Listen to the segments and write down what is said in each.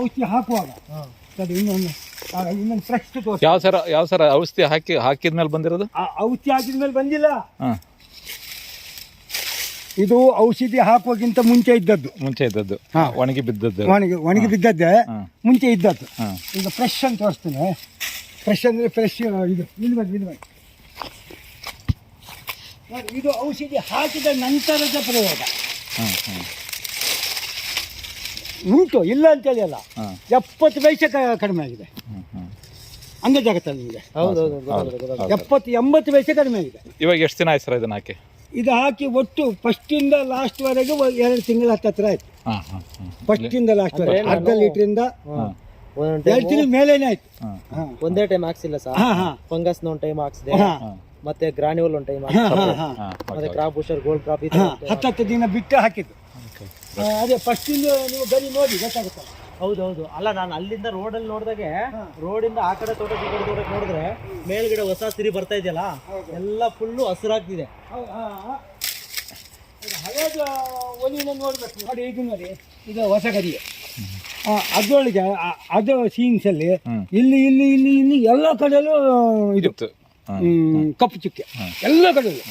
ಔಷಧಿ ಹಾಕುವಾಗ ಸರಿ ಇನ್ನೊಂದು ಫ್ರೆಶ್ ತೋರಿಸಿ. ಯಾವ ಸರ ಔಷಧಿ ಹಾಕಿದ್ಮೇಲೆ ಬಂದಿರೋದು? ಔಷಧಿ ಹಾಕಿದ್ಮೇಲೆ ಬಂದಿಲ್ಲ, ಹಾಂ, ಇದು ಔಷಧಿ ಹಾಕುವಾಗಿಂತ ಮುಂಚೆ ಇದ್ದದ್ದು. ಒಣಗಿ ಬಿದ್ದದ್ದು, ಒಣಗಿ ಬಿದ್ದದ್ದೇ ಮುಂಚೆ ಇದ್ದದ್ದು. ಈಗ ಫ್ರೆಶ್ ಅಂತ ತೋರಿಸ್ತೇನೆ. ಫ್ರೆಶ್ ಅಂದರೆ ಫ್ರೆಶ್ ಇದು ನಿಲ್ಬೇಕು. ಇದು ಔಷಧಿ ಹಾಕಿದ ನಂತರದ ಪ್ರಯೋಗ ಉಂಟು, ಇಲ್ಲ ಅಂತೇಳಿ ಅಲ್ಲ. 70 ಪೈಸೆ ಕಡಿಮೆ ಆಗಿದೆ ಅಂದಾಜಾಗತ್ತಲ್ಲ ನಿಮಗೆ? 70-80 ಪೈಸೆ ಕಡಿಮೆ ಆಗಿದೆ. ಇವಾಗ ಎಷ್ಟು ದಿನ ಆಯ್ತು ಸರ್ ಇದನ್ನ ಹಾಕಿ? ಇದು ಹಾಕಿ ಒಟ್ಟು ಫಸ್ಟಿಂದ ಲಾಸ್ಟ್ವರೆಗೆ 2 ತಿಂಗಳ ಹತ್ತಿರ ಆಯ್ತು. ಫಸ್ಟಿಂದ ಲಾಸ್ಟ್ವರೆಗೆ ಅರ್ಧ ಲೀಟ್ರಿಂದ 2 ತಿಂಗಳ ಮೇಲೇನೆ ಆಯ್ತು. ಒಂದೇ ಟೈಮ್ ಹಾಕ್ಸಿಲ್ಲ ಸರ್. ಫಂಗಸ್ ಒಂದು ಟೈಮ್ ಹಾಕ್ಸಿದೆ, ಮತ್ತೆ ಗ್ರಾನ್ಯೂಲ್ ಒಂದು ಟೈಮ್ ಮತ್ತೆ ಕ್ರಾಪ್ ಬೂಸ್ಟರ್ ಗೋಲ್ಡ್ ಕ್ರಾಪ್ 10 ದಿನ ಬಿಟ್ಟು ಹಾಕಿದ್ದು. ಅದೇ ಫಸ್ಟಿಂದ ನೀವು ಗರಿ ನೋಡಿ ಗೊತ್ತಾಗುತ್ತಲ್ಲ. ಹೌದೌದು. ಅಲ್ಲ, ನಾನು ಅಲ್ಲಿಂದ ರೋಡಲ್ಲಿ ನೋಡಿದಾಗೆ, ರೋಡಿಂದ ಆ ಕಡೆ ತೋಟ ಈ ಕಡೆ ತೋಟಕ್ಕೆ ನೋಡಿದ್ರೆ ಮೇಲ್ಗಡೆ ಹೊಸ ಸಿರಿ ಬರ್ತಾ ಇದೆಯಲ್ಲ, ಎಲ್ಲ ಫುಲ್ಲು ಹಸಿರಾಗ್ತಿದೆ. ಹಳೇದು ಒಲಿನ ನೋಡ್ಬೇಕು ನೋಡಿ. ಇದು ನೋಡಿ, ಇದು ಹೊಸ ಗರಿ. ಅದರೊಳಗೆ ಅದು ಸೀನ್ಸಲ್ಲಿ ಇಲ್ಲಿ ಇಲ್ಲಿ ಇಲ್ಲಿ ಇಲ್ಲಿ ಎಲ್ಲ ಕಡೆಯಲ್ಲೂ ಇದು ಕಪ್ಪು ಚುಕ್ಕೆ, ಎಲ್ಲ ಕಡೆಯಲ್ಲೂ.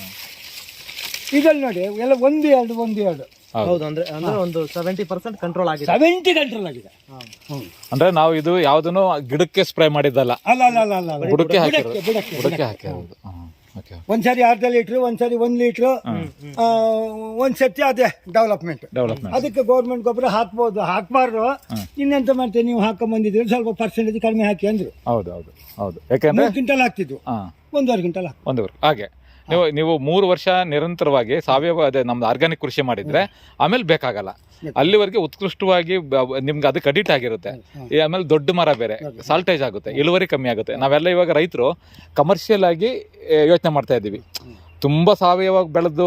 ಇದಲ್ಲಿ ನೋಡಿ ಎಲ್ಲ ಒಂದು ಎರಡು. ಹೌದು, ಅಂದ್ರೆ ಒಂದು 70% ಕಂಟ್ರೋಲ್ ಆಗಿದೆ. 70 ಕಂಟ್ರೋಲ್ ಆಗಿದೆ. ಅಂದ್ರೆ ನಾವು ಇದು ಯಾವ್ದನ್ನು ಗಿಡಕ್ಕೆ ಸ್ಪ್ರೇ ಮಾಡಿದ್ದಲ್ಲ, ಅಲ್ಲ ಬುಡಕ್ಕೆ ಬುಡಕ್ಕೆ ಹಾಕಿರೋದು. ಒಂದ್ಸರಿ ಅರ್ಧ ಲೀಟ್ರು, ಒಂದ್ಸರಿ 1 ಲೀಟ್ರು, ಒಂದ್ಸತಿ ಅದೇ ಡೆವಲಪ್ಮೆಂಟ್. ಅದಕ್ಕೆ ಗೌರ್ಮೆಂಟ್ ಗೊಬ್ಬರ ಹಾಕ್ಬೋದು, ಹಾಕ್ಬಾರ್ದು. ಇನ್ನೆಂತ ಮಾಡ್ತೇವೆ, ನೀವು ಹಾಕೊಂಬಂದಿದ್ರೆ ಸ್ವಲ್ಪ ಪರ್ಸೆಂಟೇಜ್ ಕಡಿಮೆ ಹಾಕಿ ಅಂದ್ರು. ಹೌದು. ಯಾಕಂದ್ರೆ 3 ಕ್ವಿಂಟಲ್ ಹಾಕ್ತಿದ್ವು, 1.5 ಕ್ವಿಂಟಲ್ ಹಾಗೆ ನೀವು 3 ವರ್ಷ ನಿರಂತರವಾಗಿ ಸಾವಯವ ಅದೇ ನಮ್ದು ಆರ್ಗ್ಯಾನಿಕ್ ಕೃಷಿ ಮಾಡಿದ್ರೆ ಆಮೇಲೆ ಬೇಕಾಗಲ್ಲ. ಅಲ್ಲಿವರೆಗೆ ಉತ್ಕೃಷ್ಟವಾಗಿ ನಿಮ್ಗೆ ಅದಕ್ಕೆ ಅಡಿಟ್ ಆಗಿರುತ್ತೆ. ಆಮೇಲೆ ದೊಡ್ಡ ಮರ ಬೇರೆ, ಸಾಲ್ಟೇಜ್ ಆಗುತ್ತೆ, ಇಳುವರಿ ಕಮ್ಮಿ ಆಗುತ್ತೆ. ನಾವೆಲ್ಲ ಇವಾಗ ರೈತರು ಕಮರ್ಷಿಯಲ್ ಆಗಿ ಯೋಚನೆ ಮಾಡ್ತಾ ಇದ್ದೀವಿ. ತುಂಬ ಸಾವಯವ ಬೆಳೆದು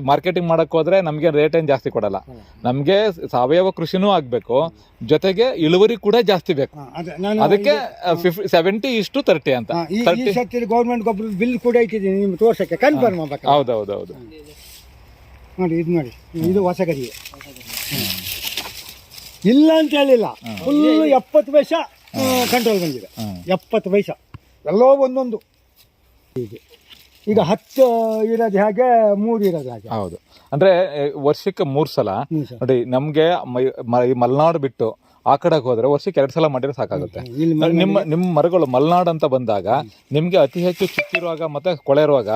ಮಾರ್ಕೆಟಿಂಗ್ ಮಾಡಕ್ಕೆ ಹೋದ್ರೆ ನಮಗೆ ರೇಟ್ ಏನು ಜಾಸ್ತಿ ಕೊಡಲ್ಲ. ನಮಗೆ ಸಾವಯವ ಕೃಷಿನೂ ಆಗಬೇಕು, ಜೊತೆಗೆ ಇಳುವರಿ ಕೂಡ ಜಾಸ್ತಿ ಬೇಕು. ಅದಕ್ಕೆ 70:30 ಅಂತ. ಗೌರ್ಮೆಂಟ್ ಗೊಬ್ಬರ ಬಿಲ್ ಕೂಡ ಇಟ್ಟಿದ್ದೀನಿ ನಿಮ್ಗೆ ತೋರ್ಸಕ್ಕೆ, ಕನ್ಫರ್ಮ್ ಆಗ್ಬೇಕು. ಹೌದು. ನೋಡಿ ಇದು ನೋಡಿ, ಇದು ಹೊಸ ಗರಿ. ಇಲ್ಲ ಅಂತ ಹೇಳಿಲ್ಲ, ಫುಲ್ 70 ಪೈಸೆ ಕಂಟ್ರೋಲ್ ಬಂದಿದೆ. 70 ಪೈಸೆ ಎಲ್ಲೋ ಒಂದೊಂದು. ಈಗ 10 ಇರೋದು ಹಾಗೆ, 3 ಇರೋದು ಹಾಗೆ. ಹೌದು, ಅಂದ್ರೆ ವರ್ಷಕ್ಕೆ 3 ಸಲ ನೋಡಿ. ನಮ್ಗೆ ಈ ಮಲೆನಾಡು ಬಿಟ್ಟು ಆ ಕಡೆಗೆ ಹೋದ್ರೆ ವರ್ಷಕ್ಕೆ 2 ಸಲ ಮಾಡಿದ್ರೆ ಸಾಕಾಗುತ್ತೆ. ನಿಮ್ಮ ಮರಗಳು ಮಲೆನಾಡು ಅಂತ ಬಂದಾಗ ನಿಮ್ಗೆ ಅತಿ ಹೆಚ್ಚು ಚಿಕ್ಕಿರುವಾಗ ಮತ್ತೆ ಕೊಳೆ ರೋಗ,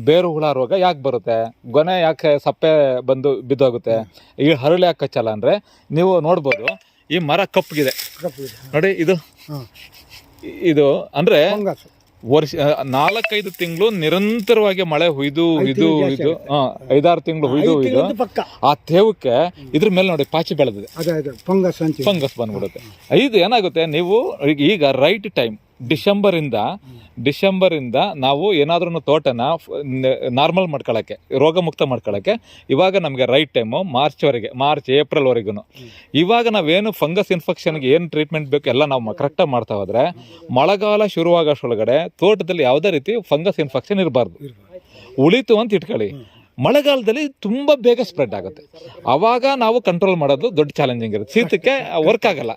ಬೇರು ಹುಳ ರೋಗ ಯಾಕೆ ಬರುತ್ತೆ? ಗೊನೆ ಯಾಕೆ ಸಪ್ಪೆ ಬಂದು ಬಿದ್ದೋಗುತ್ತೆ? ಈ ಹರಳು ಯಾಕೆ ಕಚ್ಚಲ್ಲ ಅಂದ್ರೆ, ನೀವು ನೋಡ್ಬೋದು ಈ ಮರ ಕಪ್ಪಗಿದೆ ನೋಡಿ. ಇದು ಅಂದ್ರೆ ವರ್ಷ 4-5 ತಿಂಗಳು ನಿರಂತರವಾಗಿ ಮಳೆ ಹುಯ್ದು 5-6 ತಿಂಗಳು ಹುಯ್ದು ಆ ತೇವಕ್ಕೆ ಇದ್ರ ಮೇಲೆ ನೋಡಿ ಪಾಚಿ ಬೆಳೆದಿದೆ, ಫಂಗಸ್ ಬಂದ್ಬಿಡುತ್ತೆ. ಇದು ಏನಾಗುತ್ತೆ, ನೀವು ಈಗ ರೈಟ್ ಟೈಮ್ ಡಿಸೆಂಬರಿಂದ ನಾವು ಏನಾದ್ರೂ ತೋಟನ ನಾರ್ಮಲ್ ಮಾಡ್ಕೊಳ್ಳೋಕ್ಕೆ, ರೋಗ ಮುಕ್ತ ಮಾಡ್ಕೊಳ್ಳೋಕ್ಕೆ ಇವಾಗ ನಮಗೆ ರೈಟ್ ಟೈಮು ಮಾರ್ಚ್ ಏಪ್ರಿಲ್ವರೆಗೂ. ಇವಾಗ ನಾವೇನು ಫಂಗಸ್ ಇನ್ಫೆಕ್ಷನ್ಗೆ ಏನು ಟ್ರೀಟ್ಮೆಂಟ್ ಬೇಕು ಎಲ್ಲ ನಾವು ಕರೆಕ್ಟಾಗಿ ಮಾಡ್ತಾ ಹೋದ್ರೆ ಮಳೆಗಾಲ ಶುರುವಾಗೋಷ್ಟೊಳಗಡೆ ತೋಟದಲ್ಲಿ ಯಾವುದೇ ರೀತಿ ಫಂಗಸ್ ಇನ್ಫೆಕ್ಷನ್ ಇರಬಾರ್ದು. ಉಳಿತು ಅಂತ ಇಟ್ಕೊಳ್ಳಿ, ಮಳೆಗಾಲದಲ್ಲಿ ತುಂಬ ಬೇಗ ಸ್ಪ್ರೆಡ್ ಆಗುತ್ತೆ. ಆವಾಗ ನಾವು ಕಂಟ್ರೋಲ್ ಮಾಡೋದು ದೊಡ್ಡ ಚಾಲೆಂಜಿಂಗ್ ಇರುತ್ತೆ. ಶೀತಕ್ಕೆ ವರ್ಕ್ ಆಗಲ್ಲ,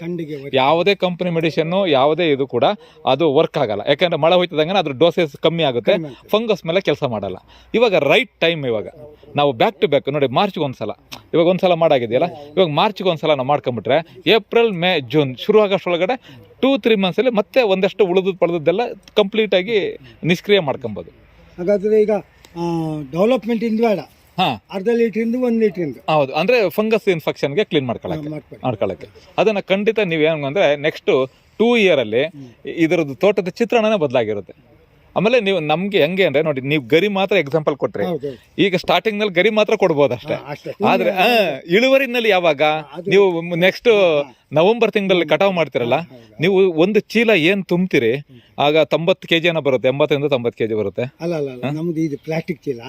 ಯಾವುದೇ ಕಂಪನಿ ಮೆಡಿಸಿನ್ನು ಯಾವುದೇ ಇದು ಕೂಡ ಅದು ವರ್ಕ್ ಆಗಲ್ಲ. ಯಾಕಂದ್ರೆ ಮಳೆ ಹೋಯ್ತದಂಗೆ ಅದ್ರ ಡೋಸೇಜ್ ಕಮ್ಮಿ ಆಗುತ್ತೆ, ಫಂಗಸ್ ಮೇಲೆ ಕೆಲಸ ಮಾಡಲ್ಲ. ಇವಾಗ ರೈಟ್ ಟೈಮ್, ಇವಾಗ ನಾವು ಬ್ಯಾಕ್ ಟು ಬ್ಯಾಕ್ ನೋಡಿ, ಮಾರ್ಚ್ಗೆ ಒಂದ್ಸಲ, ಇವಾಗ ಒಂದ್ಸಲ ಮಾಡಾಗಿದೆಯಲ್ಲ, ಇವಾಗ ಮಾರ್ಚ್ಗೆ ಒಂದ್ಸಲ ನಾವು ಮಾಡ್ಕೊಂಬಿಟ್ರೆ ಏಪ್ರಿಲ್ ಮೇ ಜೂನ್ ಶುರು ಆಗೋಷ್ಟೊಳಗಡೆ 2-3 ಮಂತ್ಸಲ್ಲಿ ಮತ್ತೆ ಒಂದಷ್ಟು ಪಡೆದದ್ದೆಲ್ಲ ಕಂಪ್ಲೀಟ್ ಆಗಿ ನಿಷ್ಕ್ರಿಯ ಮಾಡ್ಕೊಬೋದು. ಹಾಗಾದ್ರೆ ಈಗ ಡೆವಲಪ್ಮೆಂಟ್ ಇಂದ ಬೇಡ, ಅರ್ಧ ಲೀಟ್ರಿಂದ 1 ಲೀಟ್ರಿಂದ. ಹೌದು, ಅಂದ್ರೆ ಫಂಗಸ್ ಇನ್ಫೆಕ್ಷನ್ಗೆ ಕ್ಲೀನ್ ಮಾಡ್ಕೊಳಕ್ಕೆ ಅದನ್ನ ಖಂಡಿತ ನೀವೇನು ಅಂದ್ರೆ ನೆಕ್ಸ್ಟ್ 2 ಇಯರ್ ಅಲ್ಲಿ ಇದರದ್ದು ತೋಟದ ಚಿತ್ರಣನೇ ಬದಲಾಗಿರುತ್ತೆ. ಆಮೇಲೆ ನೀವು ನಮ್ಗೆ ಹೆಂಗೆ ಅಂದ್ರೆ ನೋಡಿ, ನೀವು ಗರಿ ಮಾತ್ರ ಎಕ್ಸಾಂಪಲ್ ಕೊಟ್ರಿ. ಈಗ ಸ್ಟಾರ್ಟಿಂಗ್ ನಲ್ಲಿ ಗರಿ ಮಾತ್ರ ಕೊಡ್ಬೋದು ಅಷ್ಟೇ. ಆದ್ರೆ ಇಳುವರಿನಲ್ಲಿ ಯಾವಾಗ ನೀವು ನೆಕ್ಸ್ಟ್ ನವೆಂಬರ್ ತಿಂಗಳಲ್ಲಿ ಕಟಾವ್ ಮಾಡ್ತಿರಲ್ಲ, ನೀವು ಒಂದು ಚೀಲ ಏನ್ ತುಂಬ್ತೀರಿ ಆಗ 90 kg ಏನೋ ಬರುತ್ತೆ, 80-90 kg ಬರುತ್ತೆ. ನಮ್ದು ಇದು ಪ್ಲಾಸ್ಟಿಕ್ ಚೀಲ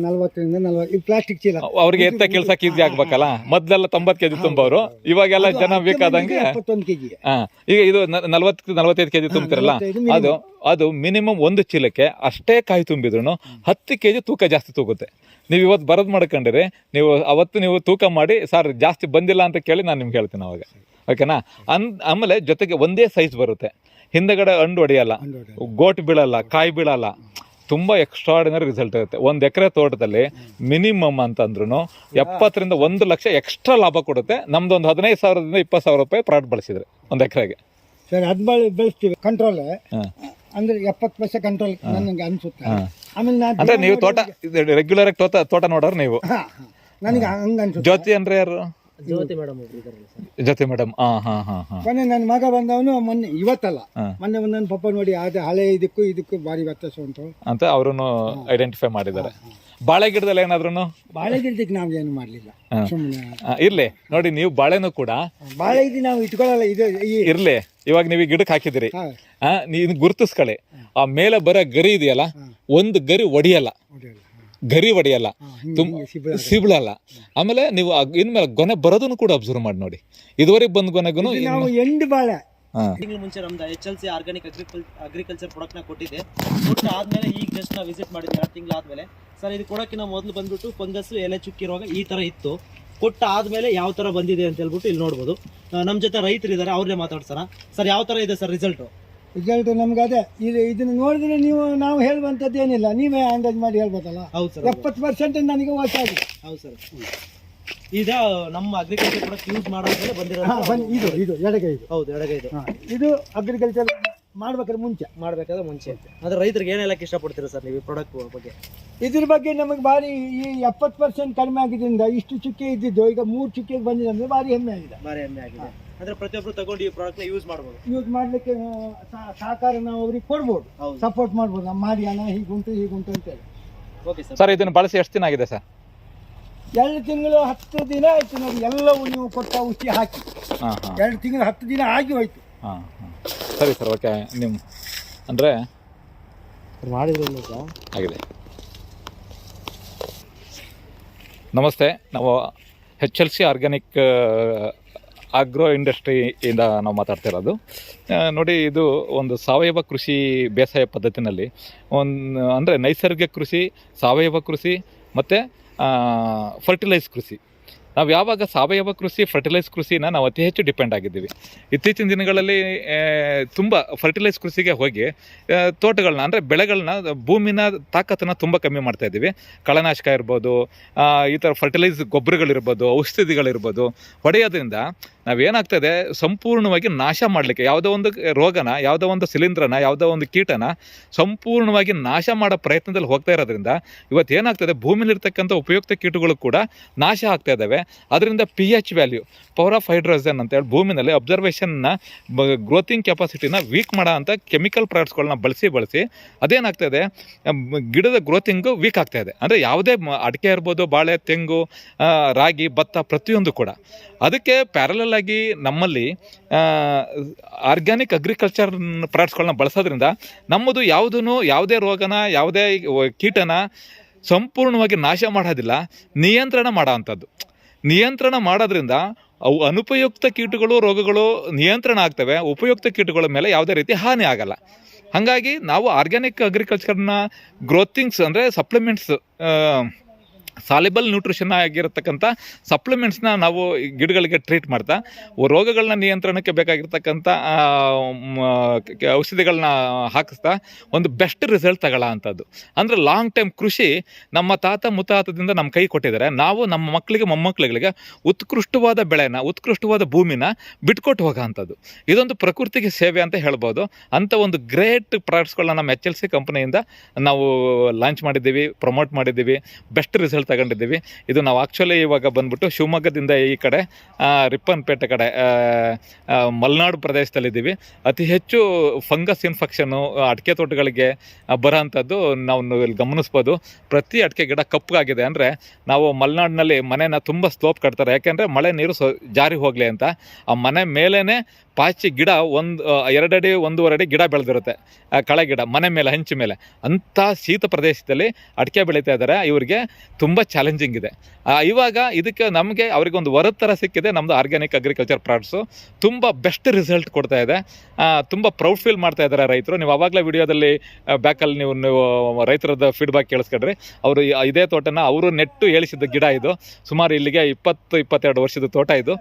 40-40 ಪ್ಲಾಸ್ಟಿಕ್ ಚೀಲ. ಅವ್ರಿಗೆ ಎತ್ತ ಕೆಲ್ಸಕ್ಕೆ ಈಸಿ ಆಗ್ಬೇಕಲ್ಲ. ಮೊದ್ಲೆಲ್ಲ 90 kg ತುಂಬವ್ರು, ಇವಾಗೆಲ್ಲ ಜನ ಬೇಕಾದಂಗೆ 21 kg. ಈಗ ಇದು 40-45 kg ತುಂಬ್ತಿರಲ್ಲ, ಅದು ಮಿನಿಮಮ್ ಒಂದು ಚೀಲಕ್ಕೆ ಅಷ್ಟೇ ಕಾಯಿ ತುಂಬಿದ್ರು 10 kg ತೂಕ ಜಾಸ್ತಿ ತೂಗುತ್ತೆ. ನೀವು ಇವತ್ತು ಬರೋದು ಮಾಡ್ಕೊಂಡಿರಿ, ನೀವು ಅವತ್ತು ನೀವು ತೂಕ ಮಾಡಿ ಸರ್ ಜಾಸ್ತಿ ಬಂದಿಲ್ಲ ಅಂತ ಕೇಳಿ ನಾನು ನಿಮ್ಗೆ ಹೇಳ್ತೀನಿ ಅವಾಗ, ಓಕೆನಾ? ಆಮೇಲೆ ಜೊತೆಗೆ ಒಂದೇ ಸೈಜ್ ಬರುತ್ತೆ, ಹಿಂದೆಗಡೆ ಹಣ್ಣು ಹೊಡೆಯಲ್ಲ, ಗೋಟ್ ಬೀಳಲ್ಲ, ಕಾಯಿ ಬೀಳಲ್ಲ, ತುಂಬ ಎಕ್ಸ್ಟ್ರಾರ್ಡಿನರಿ ರಿಸಲ್ಟ್ ಇರುತ್ತೆ. 1 ಎಕರೆ ತೋಟದಲ್ಲಿ ಮಿನಿಮಮ್ ಅಂತಂದ್ರೂ 70ರಿಂದ 1 ಲಕ್ಷ ಎಕ್ಸ್ಟ್ರಾ ಲಾಭ ಕೊಡುತ್ತೆ. ನಮ್ದು ಒಂದು 15,000ದಿಂದ 20,000 ರೂಪಾಯಿ ಪ್ರಾಡಕ್ಟ್ ಬಳಸಿದ್ರೆ 1 ಎಕರೆಗೆ. ಸರ್ ಅದು ಬೆಳೆಸ್ತೀವಿ ಕಂಟ್ರೋಲ್ ಅಂದ್ರೆ 70% ಕಂಟ್ರೋಲ್ ನನಗೆ ಅನ್ಸುತ್ತೆ. ಆಮೇಲೆ ಅಂದ್ರೆ ನೀವು ತೋಟ ರೆಗ್ಯುಲರ್ ಆಗಿ ತೋಟ ನೋಡೋರು ನೀವು. ನನಗೆ ಹಂಗ ಅನ್ಸುತ್ತೆ. ಜ್ಯೋತಿ ಅಂದ್ರೆ ಯಾರು? ಜ್ಯೋತಿ ಮೇಡಮ್ ಒಬ್ರು ಇದಾರಲ್ಲ ಸರ್. ಜ್ಯೋತಿ ಮೇಡಮ್. ಮೊನ್ನೆ ನನ್ನ ಮಗ ಬಂದವನು ಮೊನ್ನೆ ಇವತ್ತಲ್ಲ ಮೊನ್ನೆ ನನ್ನ ಪಪ್ಪ ನೋಡಿ ಅದು ಹಳೆ ಇದಕ್ಕೂ ಭಾರಿ ವ್ಯತ್ಯಾಸ ಉಂಟು ಅಂತ ಅವರನ್ನು ಐಡೆಂಟಿಫೈ ಮಾಡಿದ್ದಾರೆ. ಬಾಳೆ ಗಿಡದಲ್ಲಿ ಏನಾದ್ರು ಬಾಳೆ ಗಿಡದಕ್ಕೆ ನಾವು ಏನು ಮಾಡ್ಲಿಲ್ಲ, ಸುಮ್ಮನೆ ಇರ್ಲಿ ನೋಡಿ. ನೀವು ಬಾಳೆನೂ ಕೂಡ ಬಾಳೆ ಇದು ನಾವು ಇಟ್ಕೊಳ್ಳಲ್ಲ, ಇದು ಇರ್ಲಿ. ಇವಾಗ ನೀವು ಗಿಡಕ್ಕೆ ಹಾಕಿದಿರಿ, ನೀವು ಗುರುತಿಸ್ಕೊಳ್ಳಿ. ಆ ಮೇಲೆ ಬರೋ ಗರಿ ಇದೆಯಲ್ಲ, ಒಂದು ಗರಿ ಒಡೆಯಲ್ಲ, ಗರಿ ಹೊಡೆಯಲ್ಲ, ಸಿಬಿಳಲ್ಲ. ಆಮೇಲೆ ನೀವು ಇನ್ಮೇಲೆ ಗೊನೆ ಬರೋದನ್ನು ಕೂಡ ಅಬ್ಸರ್ವ್ ಮಾಡಿ ನೋಡಿ. ಇದುವರೆಗೆ ಬಂದ್ ಗೊನೆಗೂ ನಾವು ಎಂಡ್ ಬಾಳೆ ತಿಂಗಳ ಮುಂಚೆ ನಮ್ದು HLC ಆರ್ಗಾನಿಕ್ ಅಗ್ರಿಕಲ್ಚರ್ ಪ್ರಾಡಕ್ಟ್ ನ ಕೊಟ್ಟಿದ್ದೆ. ಕೊಟ್ಟು ಆದ್ಮೇಲೆ ಈಗ ಜಸ್ಟ್ ನಾವು ವಿಸಿಟ್ ಮಾಡಿದ್ವಿ 2 ತಿಂಗಳು ಆದ್ಮೇಲೆ. ಸರ್ ಇದು ಕೊಡೋಕ್ಕಿಂತ ಮೊದಲು ಬಂದ್ಬಿಟ್ಟು ಫಂಗಸ್ ಎಲೆ ಚುಕ್ಕಿ ರೋಗ ಈ ತರ ಇತ್ತು. ಕೊಟ್ಟ ಆದ್ಮೇಲೆ ಯಾವ ತರ ಬಂದಿದೆ ಅಂತ ಹೇಳ್ಬಿಟ್ಟು ಇಲ್ಲಿ ನೋಡ್ಬೋದು. ನಮ್ಮ ಜೊತೆ ರೈತರು ಇದ್ದಾರೆ, ಅವ್ರನ್ನೇ ಮಾತಾಡ್ಸೋಣ. ಸರ್ ಯಾವ ತರ ಇದೆ ಸರ್ ರಿಸಲ್ಟ್? ನಮ್ಗೆ ಅದೇ ಇದನ್ನ ನೋಡಿದ್ರೆ ನಾವು ಹೇಳುವಂಥದ್ದು ಏನಿಲ್ಲ, ನೀವೇ ಅಂದಾಜು ಮಾಡಿ ಹೇಳ್ಬೋದಲ್ಲ. ಹೌದು ಸರ್, 70% ನನಗೆ ವಾಚ್ ಆಗಿದೆ. ಹೌದು ಸರ್. ಈಗ ನಮ್ಮ ಅಗ್ರಿಕಲ್ಚರ್ ಪ್ರಾಡಕ್ಟ್ ಯೂಸ್ ಮಾಡೋದ್ಮೇಲೆ ಬಂದಿರೋ ಇದು ಎಡಗೈ. ಹೌದು, ಎಡಗೈ. ಇದು ಅಗ್ರಿಕಲ್ಚರ್ ಮಾಡ್ಬೇಕಾದ್ರೆ ಮುಂಚೆ ಅಂದ್ರೆ ರೈತರಿಗೆ ಏನ್ ಹೇಳಕ್ಕೆ ಇಷ್ಟಪಡ್ತೀರಾ ಸರ್ ನೀವು ಈ ಪ್ರಾಡಕ್ಟ್ ಬಗ್ಗೆ? ಇದ್ರ ಬಗ್ಗೆ ನಮಗೆ ಭಾರಿ ಈ 70% ಕಡಿಮೆ ಆಗಿದ್ದರಿಂದ ಇಷ್ಟು ಚುಕ್ಕೆ ಇದ್ದಿದ್ದು ಈಗ 3 ಚುಕ್ಕೆಗೆ ಬಂದಿದೆ ಅಂದ್ರೆ ಭಾರಿ ಹೆಮ್ಮೆ ಆಗಿದೆ. ಅಂದ್ರೆ ಪ್ರತಿಯೊಬ್ಬರು ತಗೊಂಡು ಈ ಪ್ರಾಡಕ್ಟ್ ನ ಯೂಸ್ ಮಾಡ್ಲಿಕ್ಕೆ ಸಹಕಾರ ನಾವು ಅವ್ರಿಗೆ ಕೊಡ್ಬೋದು, ಸಪೋರ್ಟ್ ಮಾಡ್ಬೋದು. ನಮ್ಮ ಮಾಡಿ ಅಣ್ಣ ಹೀಗುಂಟು ಅಂತೇಳಿ. Okay sir. ಸರ್ ಇದನ್ನು ಬಳಸಿ ಎಷ್ಟು ದಿನ ಆಗಿದೆ ಸರ್? 2 ತಿಂಗಳು 10 ದಿನ ಆಯ್ತು ನೋಡಿ. ಎಲ್ಲವೂ ನೀವು ಕೊಟ್ಟ ಔಷಧಿ ಹಾಕಿ 2 ತಿಂಗಳು 10 ದಿನ ಆಗಿ ಹೋಯ್ತು. ಸರಿ ಸರ್, ಓಕೆ. ನಿಮ್ಮ ಅಂದರೆ ಮಾಡಿದ್ರು ಆಗಿದೆ. ನಮಸ್ತೆ, ನಾವು HLC ಆರ್ಗ್ಯಾನಿಕ್ ಆಗ್ರೋ ಇಂಡಸ್ಟ್ರಿಯಿಂದ ನಾವು ಮಾತಾಡ್ತಿರೋದು. ನೋಡಿ, ಇದು ಒಂದು ಸಾವಯವ ಕೃಷಿ ಬೇಸಾಯ ಪದ್ಧತಿನಲ್ಲಿ ಅಂದರೆ ನೈಸರ್ಗಿಕ ಕೃಷಿ, ಸಾವಯವ ಕೃಷಿ ಮತ್ತು ಫರ್ಟಿಲೈಸ್ ಕೃಷಿ. ನಾವು ಯಾವಾಗ ಸಾವಯವ ಕೃಷಿ, ಫರ್ಟಿಲೈಸ್ ಕೃಷಿನ ನಾವು ಅತಿ ಹೆಚ್ಚು ಡಿಪೆಂಡ್ ಆಗಿದ್ದೀವಿ. ಇತ್ತೀಚಿನ ದಿನಗಳಲ್ಲಿ ತುಂಬ ಫರ್ಟಿಲೈಸ್ ಕೃಷಿಗೆ ಹೋಗಿ ತೋಟಗಳನ್ನ ಅಂದರೆ ಬೆಳೆಗಳನ್ನ, ಭೂಮಿನ ತಾಕತ್ತನ್ನು ತುಂಬ ಕಮ್ಮಿ ಮಾಡ್ತಾ ಇದ್ದೀವಿ. ಕಳೆನಾಶಕ ಇರ್ಬೋದು, ಈ ಥರ ಫರ್ಟಿಲೈಸ್ ಗೊಬ್ಬರಗಳಿರ್ಬೋದು, ಔಷಧಿಗಳಿರ್ಬೋದು ಹೊಡೆಯೋದ್ರಿಂದ ನಾವೇನಾಗ್ತದೆ, ಸಂಪೂರ್ಣವಾಗಿ ನಾಶ ಮಾಡಲಿಕ್ಕೆ ಯಾವುದೋ ಒಂದು ರೋಗನ, ಯಾವುದೋ ಒಂದು ಶಿಲೀಂಧ್ರನ, ಯಾವುದೋ ಒಂದು ಕೀಟನ ಸಂಪೂರ್ಣವಾಗಿ ನಾಶ ಮಾಡೋ ಪ್ರಯತ್ನದಲ್ಲಿ ಹೋಗ್ತಾ ಇರೋದ್ರಿಂದ ಇವತ್ತು ಏನಾಗ್ತದೆ, ಭೂಮಿಲಿರ್ತಕ್ಕಂಥ ಉಪಯುಕ್ತ ಕೀಟಗಳು ಕೂಡ ನಾಶ ಆಗ್ತಾ ಇದ್ದಾವೆ. ಅದರಿಂದ pH value, power of hydrogen ಅಂತೇಳಿ ಭೂಮಿನಲ್ಲಿ ಅಬ್ಸರ್ವೇಷನ್ನ ಗ್ರೋತಿಂಗ್ ಕೆಪಾಸಿಟಿನ ವೀಕ್ ಮಾಡೋ ಅಂಥ ಕೆಮಿಕಲ್ ಪ್ರಾಡಕ್ಟ್ಸ್ಗಳನ್ನ ಬಳಸಿ ಅದೇನಾಗ್ತದೆ, ಗಿಡದ ಗ್ರೋತಿಂಗು ವೀಕ್ ಆಗ್ತಾ ಇದೆ. ಅಂದರೆ ಯಾವುದೇ ಅಡಿಕೆ ಇರ್ಬೋದು, ಬಾಳೆ, ತೆಂಗು, ರಾಗಿ, ಭತ್ತ ಪ್ರತಿಯೊಂದು ಕೂಡ. ಅದಕ್ಕೆ ಪ್ಯಾರಲಲ್ ಆಗಿ ನಮ್ಮಲ್ಲಿ ಆರ್ಗ್ಯಾನಿಕ್ ಅಗ್ರಿಕಲ್ಚರ್ ಪ್ರಾಡಕ್ಟ್ಸ್ಗಳನ್ನ ಬಳಸೋದ್ರಿಂದ ನಮ್ಮದು ಯಾವುದೇ ರೋಗನ, ಯಾವುದೇ ಕೀಟನ ಸಂಪೂರ್ಣವಾಗಿ ನಾಶ ಮಾಡೋದಿಲ್ಲ, ನಿಯಂತ್ರಣ ಮಾಡೋ ಅಂಥದ್ದು. ನಿಯಂತ್ರಣ ಮಾಡೋದ್ರಿಂದ ಅವು ಅನುಪಯುಕ್ತ ಕೀಟಗಳು, ರೋಗಗಳು ನಿಯಂತ್ರಣ ಆಗ್ತವೆ. ಉಪಯುಕ್ತ ಕೀಟಗಳ ಮೇಲೆ ಯಾವುದೇ ರೀತಿ ಹಾನಿ ಆಗಲ್ಲ. ಹಾಗಾಗಿ ನಾವು ಆರ್ಗ್ಯಾನಿಕ್ ಅಗ್ರಿಕಲ್ಚರ್ನ ಗ್ರೋತಿಂಗ್ಸ್ ಅಂದರೆ ಸಪ್ಲಿಮೆಂಟ್ಸ್, ಸಾಲಿಬಲ್ ನ್ಯೂಟ್ರಿಷನ್ ಆಗಿರತಕ್ಕಂಥ ಸಪ್ಲಿಮೆಂಟ್ಸ್ನ ನಾವು ಗಿಡಗಳಿಗೆ ಟ್ರೀಟ್ ಮಾಡ್ತಾ ರೋಗಗಳನ್ನ ನಿಯಂತ್ರಣಕ್ಕೆ ಬೇಕಾಗಿರ್ತಕ್ಕಂಥ ಔಷಧಿಗಳನ್ನ ಹಾಕಿಸ್ತಾ ಒಂದು ಬೆಸ್ಟ್ ರಿಸಲ್ಟ್ ತಗೊಳ್ಳೋ ಅಂಥದ್ದು. ಅಂದರೆ ಲಾಂಗ್ ಟೈಮ್ ಕೃಷಿ ನಮ್ಮ ತಾತ ಮುತ್ತಾತದಿಂದ ನಮ್ಮ ಕೈ ಕೊಟ್ಟಿದ್ದಾರೆ. ನಾವು ನಮ್ಮ ಮಕ್ಕಳಿಗೆ, ಮೊಮ್ಮಕ್ಕಳಿಗೆ ಉತ್ಕೃಷ್ಟವಾದ ಬೆಳೆನ, ಉತ್ಕೃಷ್ಟವಾದ ಭೂಮಿನ ಬಿಟ್ಕೊಟ್ಟು ಹೋಗೋ ಅಂಥದ್ದು. ಇದೊಂದು ಪ್ರಕೃತಿಗೆ ಸೇವೆ ಅಂತ ಹೇಳ್ಬೋದು. ಅಂಥ ಒಂದು ಗ್ರೇಟ್ ಪ್ರಾಡಕ್ಟ್ಸ್ಗಳನ್ನ ನಮ್ಮ HLC ಕಂಪ್ನಿಯಿಂದ ನಾವು ಲಾಂಚ್ ಮಾಡಿದ್ದೀವಿ, ಪ್ರಮೋಟ್ ಮಾಡಿದ್ದೀವಿ, ಬೆಸ್ಟ್ ರಿಸಲ್ಟ್ ತಗೊಂಡಿದ್ದೀವಿ. ಇದು ನಾವು ಆ್ಯಕ್ಚುಲಿ ಇವಾಗ ಬಂದ್ಬಿಟ್ಟು ಶಿವಮೊಗ್ಗದಿಂದ ಈ ಕಡೆ ರಿಪ್ಪನ್ಪೇಟೆ ಕಡೆ ಮಲೆನಾಡು ಪ್ರದೇಶದಲ್ಲಿದ್ದೀವಿ. ಅತಿ ಹೆಚ್ಚು ಫಂಗಸ್ ಇನ್ಫೆಕ್ಷನ್ನು ಅಡಿಕೆ ತೋಟಗಳಿಗೆ ಬರೋಂಥದ್ದು ನಾವು ಇಲ್ಲಿ ಗಮನಿಸ್ಬೋದು. ಪ್ರತಿ ಅಡಿಕೆ ಗಿಡ ಕಪ್ಪಗಾಗಿದೆ. ಅಂದರೆ ನಾವು ಮಲೆನಾಡಿನಲ್ಲಿ ಮನೆನ ತುಂಬ ಸ್ಲೋಪ್ ಕಟ್ತಾರೆ, ಯಾಕೆಂದರೆ ಮಳೆ ನೀರು ಜಾರಿ ಹೋಗಲಿ ಅಂತ. ಆ ಮನೆ ಮೇಲೇ ಪಾಚಿ ಗಿಡ 2 ಅಡಿ 1.5 ಅಡಿ ಗಿಡ ಬೆಳೆದಿರುತ್ತೆ, ಕಳೆ ಗಿಡ ಮನೆ ಮೇಲೆ, ಹಂಚು ಮೇಲೆ. ಅಂಥ ಶೀತ ಪ್ರದೇಶದಲ್ಲಿ ಅಡಿಕೆ ಬೆಳೀತಾ ಇದ್ದಾರೆ. ಇವರಿಗೆ ತುಂಬ ಚಾಲೆಂಜಿಂಗ್ ಇದೆ. ಇವಾಗ ಇದಕ್ಕೆ ನಮಗೆ ಅವರಿಗೊಂದು ವರದ ಥರ ಸಿಕ್ಕಿದೆ. ನಮ್ಮದು ಆರ್ಗ್ಯಾನಿಕ್ ಅಗ್ರಿಕಲ್ಚರ್ ಪ್ರಾಡಕ್ಟ್ಸು ತುಂಬ ಬೆಸ್ಟ್ ರಿಸಲ್ಟ್ ಕೊಡ್ತಾ ಇದೆ. ತುಂಬ ಪ್ರೌಡ್ ಫೀಲ್ ಮಾಡ್ತಾ ಇದ್ದಾರೆ ರೈತರು. ನೀವು ಆವಾಗಲೇ ವಿಡಿಯೋದಲ್ಲಿ ಬ್ಯಾಕಲ್ಲಿ ನೀವು ರೈತರದ ಫೀಡ್ಬ್ಯಾಕ್ ಕೇಳಿಸ್ಕೊಂಡ್ರಿ. ಅವರು ಇದೇ ತೋಟನ ಅವರು ನೆಟ್ಟು ಏಳಿಸಿದ ಗಿಡ ಇದು. ಸುಮಾರು ಇಲ್ಲಿಗೆ 20-22 ವರ್ಷದ ತೋಟ ಇದು.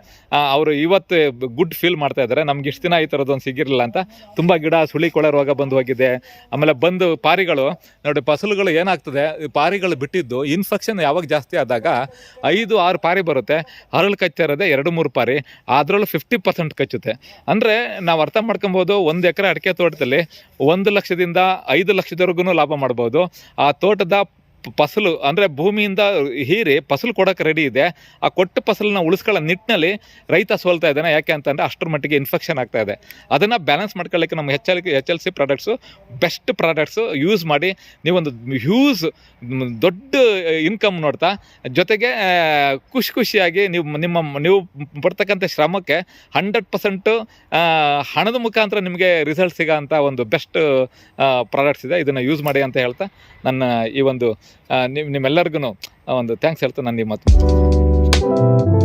ಅವರು ಇವತ್ತು ಗುಡ್ ಫೀಲ್ ಮಾಡ್ತಾ ಇದ್ದಾರೆ. ನಮ್ಗೆ ಇಷ್ಟು ದಿನ ಈ ಥರದ್ದೊಂದು ಸಿಗಿರಲಿಲ್ಲ ಅಂತ. ತುಂಬ ಗಿಡ ಸುಳಿ ಕೊಳೆ ರೋಗ ಬಂದು ಹೋಗಿದೆ. ಆಮೇಲೆ ಬಂದು ಪಾರಿಗಳು ನೋಡಿ, ಫಸಲುಗಳು ಏನಾಗ್ತದೆ, ಪಾರಿಗಳು ಬಿಟ್ಟಿದ್ದು ಇನ್ಫೆಕ್ಷನ್ ಯಾವಾಗ ಜಾಸ್ತಿ ಆದಾಗ 5-6 ಪಾರಿ ಬರುತ್ತೆ. ಹರಳು ಕಚ್ಚಿರೋದೆ 2-3 ಪಾರಿ, ಅದರಲ್ಲೂ 50% ಕಚ್ಚುತ್ತೆ. ಅಂದರೆ ನಾವು ಅರ್ಥ ಮಾಡ್ಕೊಬೋದು, 1 ಎಕರೆ ಅಡಿಕೆ ತೋಟದಲ್ಲಿ 1 ಲಕ್ಷದಿಂದ 5 ಲಕ್ಷದವರೆಗೂ ಲಾಭ ಮಾಡ್ಬೋದು. ಆ ತೋಟದ ಫಸಲು ಅಂದರೆ ಭೂಮಿಯಿಂದ ಹೀರಿ ಫಸಲು ಕೊಡೋಕೆ ರೆಡಿ ಇದೆ. ಆ ಕೊಟ್ಟ ಫಸಲನ್ನ ಉಳಿಸ್ಕೊಳ್ಳೋ ನಿಟ್ಟಿನಲ್ಲಿ ರೈತ ಸೋಲ್ತಾ ಇದ್ದಾನೆ. ಯಾಕೆ ಅಂತಂದರೆ ಅಷ್ಟರ ಮಟ್ಟಿಗೆ ಇನ್ಫೆಕ್ಷನ್ ಆಗ್ತಾ ಇದೆ. ಅದನ್ನು ಬ್ಯಾಲೆನ್ಸ್ ಮಾಡ್ಕೊಳ್ಳೋಕ್ಕೆ ನಮ್ಮ HLC products best products use ಮಾಡಿ ನೀವೊಂದು ಹ್ಯೂಜ್ ದೊಡ್ಡ ಇನ್ಕಮ್ ನೋಡ್ತಾ, ಜೊತೆಗೆ ಖುಷಿಯಾಗಿ ನೀವು ಪಡ್ತಕ್ಕಂಥ ಶ್ರಮಕ್ಕೆ 100% ಹಣದ ಮುಖಾಂತರ ನಿಮಗೆ ರಿಸಲ್ಟ್ ಸಿಗೋ ಅಂಥ ಒಂದು ಬೆಸ್ಟ್ ಪ್ರಾಡಕ್ಟ್ಸ್ ಇದೆ. ಇದನ್ನು ಯೂಸ್ ಮಾಡಿ ಅಂತ ಹೇಳ್ತಾ ನನ್ನ ಈ ಒಂದು ನಿಮ್ಮೆಲ್ಲರಿಗೂ ಒಂದು ಥ್ಯಾಂಕ್ಸ್ ಹೇಳ್ತಾ ನಾನು ಈ ಮಾತು